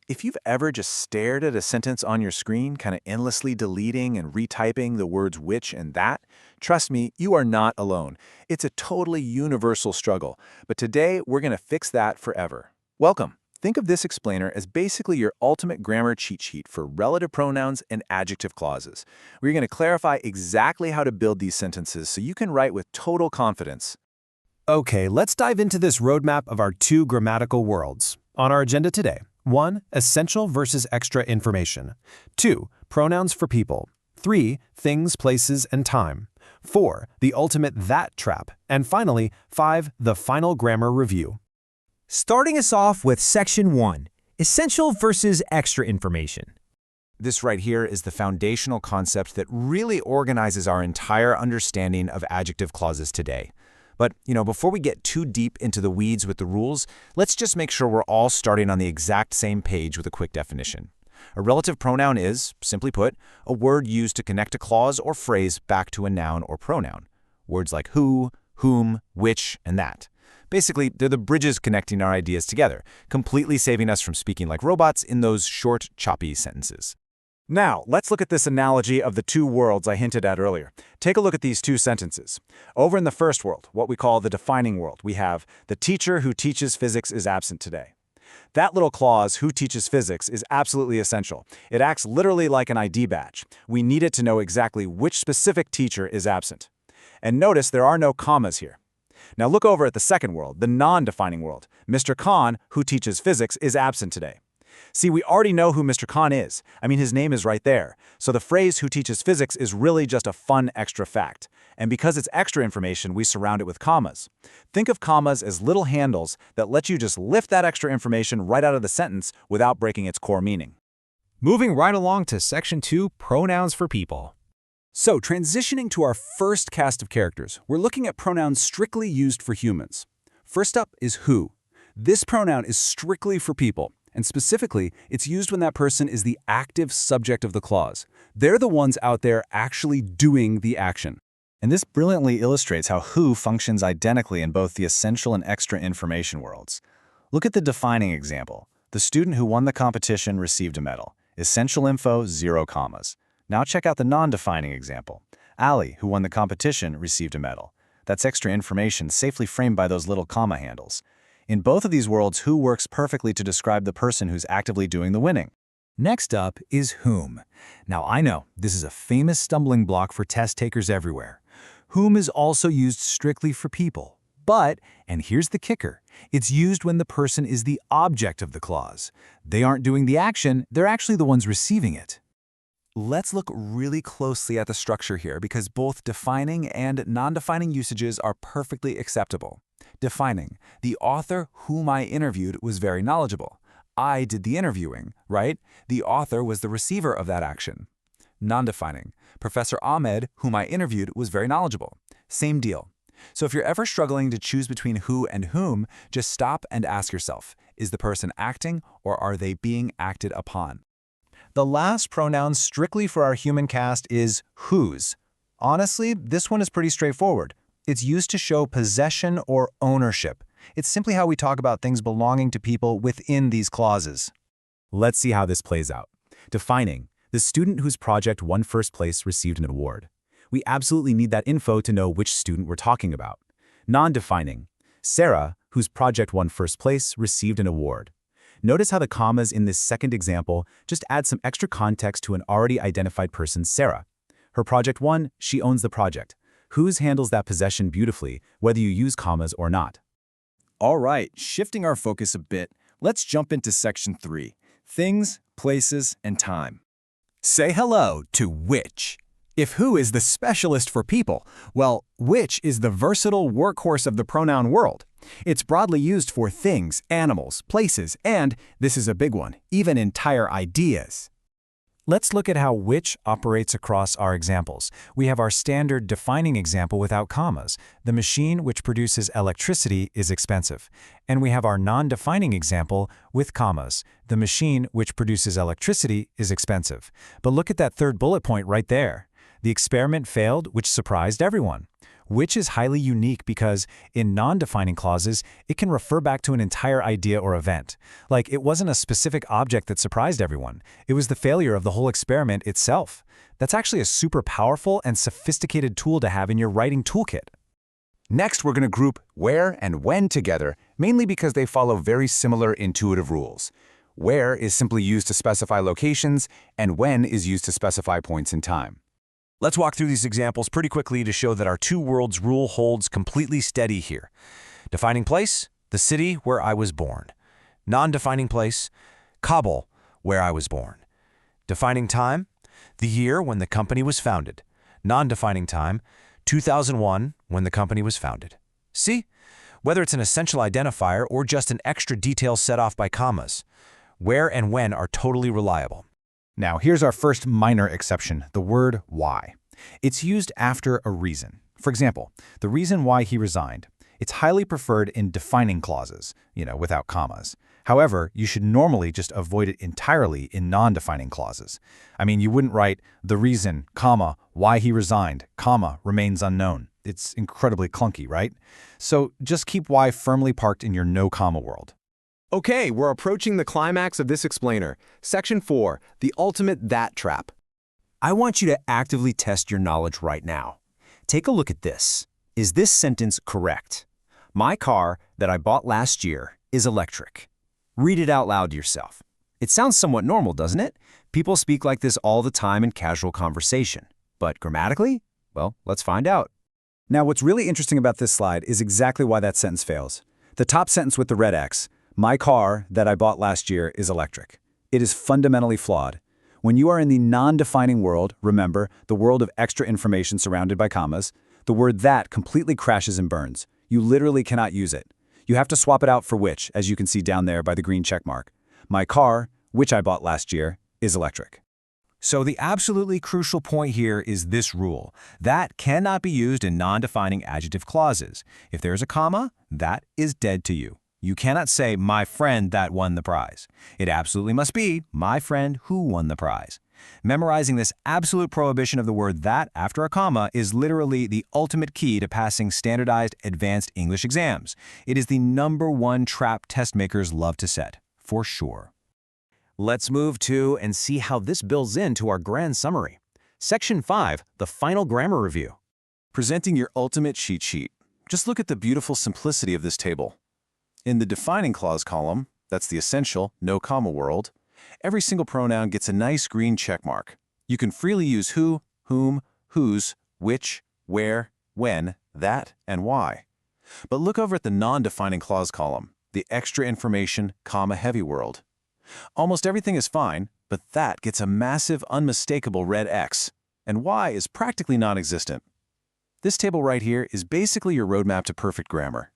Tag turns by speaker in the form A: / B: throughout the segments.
A: If you've ever just stared at a sentence on your screen, kind of endlessly deleting and retyping the words which and that, trust me, you are not alone. It's a totally universal struggle. But today, we're going to fix that forever. Welcome. Think of this explainer as basically your ultimate grammar cheat sheet for relative pronouns and adjective clauses. We're going to clarify exactly how to build these sentences so you can write with total confidence.
B: Okay, let's dive into this roadmap of our two grammatical worlds. On our agenda today, 1. Essential versus extra information. 2. Pronouns for people. 3. Things, places, and time. 4. The ultimate that trap. And finally, 5. The final grammar review.
C: Starting us off with Section 1, Essential versus Extra Information.
A: This right here is the foundational concept that really organizes our entire understanding of adjective clauses today. But, before we get too deep into the weeds with the rules, let's just make sure we're all starting on the exact same page with a quick definition. A relative pronoun is, simply put, a word used to connect a clause or phrase back to a noun or pronoun. Words like who, whom, which, and that. Basically, they're the bridges connecting our ideas together, completely saving us from speaking like robots in those short, choppy sentences.
D: Now, let's look at this analogy of the two worlds I hinted at earlier. Take a look at these two sentences. Over in the first world, what we call the defining world, we have the teacher who teaches physics is absent today. That little clause, who teaches physics, is absolutely essential. It acts literally like an ID badge. We need it to know exactly which specific teacher is absent. And notice there are no commas here. Now look over at the second world, the non-defining world. Mr. Khan, who teaches physics, is absent today. See, we already know who Mr. Khan is. His name is right there. So the phrase who teaches physics is really just a fun extra fact. And because it's extra information, we surround it with commas. Think of commas as little handles that let you just lift that extra information right out of the sentence without breaking its core meaning.
C: Moving right along to Section 2, Pronouns for people.
D: So, transitioning to our first cast of characters, we're looking at pronouns strictly used for humans. First up is who. This pronoun is strictly for people. And specifically, it's used when that person is the active subject of the clause. They're the ones out there actually doing the action.
A: And this brilliantly illustrates how who functions identically in both the essential and extra information worlds. Look at the defining example. The student who won the competition received a medal. Essential info, 0 commas. Now check out the non-defining example. Ali, who won the competition, received a medal. That's extra information safely framed by those little comma handles. In both of these worlds, who works perfectly to describe the person who's actively doing the winning.
C: Next up is whom. Now I know, this is a famous stumbling block for test takers everywhere. Whom is also used strictly for people. But, and here's the kicker, it's used when the person is the object of the clause. They aren't doing the action, they're actually the ones receiving it.
A: Let's look really closely at the structure here because both defining and non-defining usages are perfectly acceptable. Defining, the author whom I interviewed was very knowledgeable. I did the interviewing, right? The author was the receiver of that action. Non-defining, Professor Ahmed, whom I interviewed, was very knowledgeable. Same deal. So if you're ever struggling to choose between who and whom, just stop and ask yourself, is the person acting or are they being acted upon?
B: The last pronoun strictly for our human cast is whose. Honestly, this one is pretty straightforward. It's used to show possession or ownership. It's simply how we talk about things belonging to people within these clauses.
A: Let's see how this plays out. Defining, the student whose project won first place received an award. We absolutely need that info to know which student we're talking about. Non-defining, Sarah, whose project won first place, received an award. Notice how the commas in this second example just add some extra context to an already identified person, Sarah. Her project won, she owns the project. Whose handles that possession beautifully, whether you use commas or not.
D: All right, shifting our focus a bit, let's jump into Section 3, Things, Places, and Time.
C: Say hello to which. If who is the specialist for people, well, which is the versatile workhorse of the pronoun world. It's broadly used for things, animals, places, and, this is a big one, even entire ideas. Let's look at how which operates across our examples. We have our standard defining example without commas. The machine which produces electricity is expensive. And we have our non-defining example with commas. The machine which produces electricity is expensive. But look at that third bullet point right there. The experiment failed, which surprised everyone.
B: Which is highly unique because, in non-defining clauses, it can refer back to an entire idea or event. Like, it wasn't a specific object that surprised everyone. It was the failure of the whole experiment itself. That's actually a super powerful and sophisticated tool to have in your writing toolkit.
A: Next, we're going to group where and when together, mainly because they follow very similar intuitive rules. Where is simply used to specify locations, and when is used to specify points in time.
B: Let's walk through these examples pretty quickly to show that our two worlds rule holds completely steady here. Defining place, the city where I was born. Non-defining place, Kabul, where I was born. Defining time, the year when the company was founded. Non-defining time, 2001, when the company was founded. See? Whether it's an essential identifier or just an extra detail set off by commas, where and when are totally reliable.
A: Now, here's our first minor exception, the word why. It's used after a reason. For example, the reason why he resigned. It's highly preferred in defining clauses, without commas. However, you should normally just avoid it entirely in non-defining clauses. I mean, you wouldn't write the reason, comma, why he resigned, comma, remains unknown. It's incredibly clunky, right? So just keep why firmly parked in your no comma world.
E: Okay, we're approaching the climax of this explainer. Section 4, the ultimate that trap.
F: I want you to actively test your knowledge right now. Take a look at this. Is this sentence correct? My car that I bought last year is electric. Read it out loud to yourself. It sounds somewhat normal, doesn't it? People speak like this all the time in casual conversation. But grammatically? Well, let's find out.
D: Now, what's really interesting about this slide is exactly why that sentence fails. The top sentence with the red X, my car that I bought last year is electric. It is fundamentally flawed. When you are in the non-defining world, remember, the world of extra information surrounded by commas, the word that completely crashes and burns. You literally cannot use it. You have to swap it out for which, as you can see down there by the green check mark. My car, which I bought last year, is electric.
B: So the absolutely crucial point here is this rule. That cannot be used in non-defining adjective clauses. If there's a comma, that is dead to you. You cannot say, my friend that won the prize. It absolutely must be, my friend who won the prize. Memorizing this absolute prohibition of the word that after a comma is literally the ultimate key to passing standardized advanced English exams. It is the #1 trap test makers love to set, for sure. Let's move to and see how this builds into our grand summary. Section 5, the final grammar review.
G: Presenting your ultimate cheat sheet. Just look at the beautiful simplicity of this table. In the defining clause column, that's the essential, no comma world, every single pronoun gets a nice green check mark. You can freely use who, whom, whose, which, where, when, that, and why. But look over at the non-defining clause column, the extra information, comma heavy world. Almost everything is fine, but that gets a massive, unmistakable red X, and why is practically non-existent. This table right here is basically your roadmap to perfect grammar.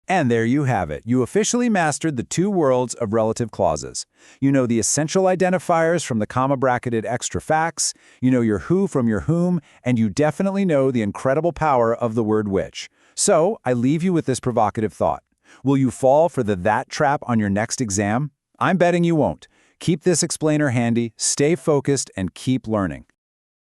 D: And there you have it. You officially mastered the two worlds of relative clauses. You know the essential identifiers from the comma-bracketed extra facts, you know your who from your whom, and you definitely know the incredible power of the word which. So, I leave you with this provocative thought. Will you fall for the that trap on your next exam? I'm betting you won't. Keep this explainer handy, stay focused, and keep learning.